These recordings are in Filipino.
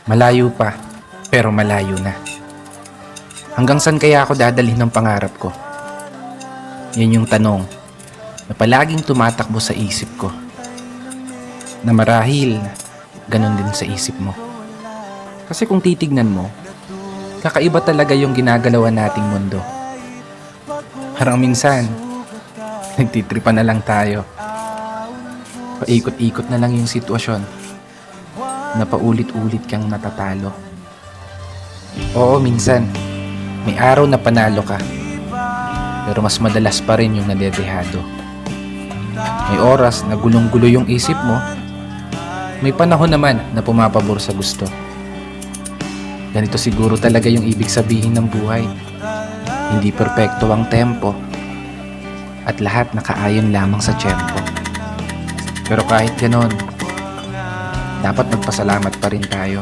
Malayo pa, pero malayo na. Hanggang saan kaya ako dadalhin ng pangarap ko? Yan yung tanong na palaging tumatakbo sa isip ko. Na marahil, ganun din sa isip mo. Kasi kung titignan mo, kakaiba talaga yung ginagalawan nating mundo. Parang minsan, nagtitripan na lang tayo. Paikot-ikot na lang yung sitwasyon na paulit-ulit kang natatalo. Oo, minsan, may araw na panalo ka, pero mas madalas pa rin yung nadedehado. May oras na gulong-gulo yung isip mo, may panahon naman na pumapabor sa gusto. Ganito siguro talaga yung ibig sabihin ng buhay. Hindi perpekto ang tempo, at lahat nakaayon lamang sa tiyempo. Pero kahit ganon, dapat magpasalamat pa rin tayo.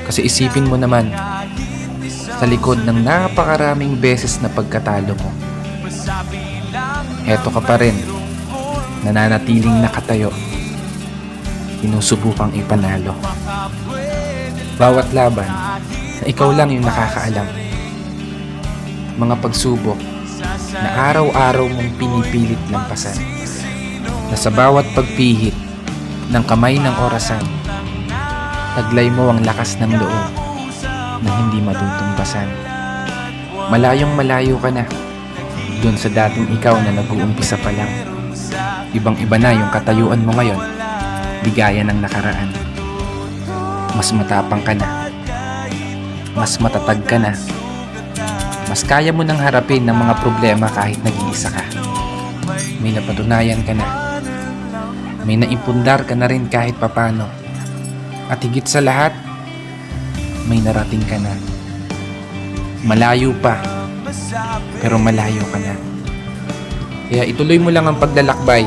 Kasi isipin mo naman, sa likod ng napakaraming beses na pagkatalo mo, heto ka pa rin, nananatiling nakatayo, sinusubukang ipanalo. Bawat laban na ikaw lang yung nakakaalam. Mga pagsubok na araw-araw mong pinipilit lampasan, na sa bawat pagpihit ng kamay ng orasan, taglay mo ang lakas ng loob na hindi matutumbasan. Malayong malayo ka na dun sa dating ikaw na nag-uumpisa pa lang. Ibang-iba na yung katayuan mo ngayon, di gaya ng nakaraan. Mas matapang ka na, mas matatag ka na, mas kaya mo nang harapin ng mga problema kahit nag-iisa ka. May napatunayan ka na, may naipundar ka na rin kahit papano. At higit sa lahat, may narating ka na. Malayo pa, pero malayo ka na. Kaya ituloy mo lang ang paglalakbay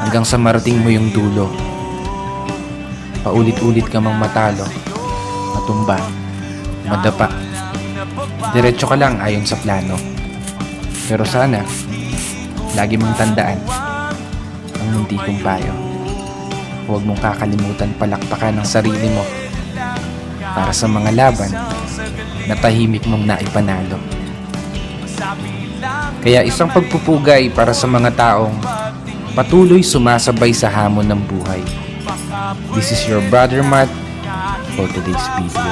hanggang sa marating mo yung dulo. Paulit-ulit ka mang matalo, matumba, madapa. Diretso ka lang ayon sa plano. Pero sana, lagi mong tandaan ang munti kong payo. Huwag mong kakalimutan palakpakan ang sarili mo para sa mga laban na tahimik mong naipanalo. Kaya isang pagpupugay para sa mga taong patuloy sumasabay sa hamon ng buhay. This is your brother Matt for today's video.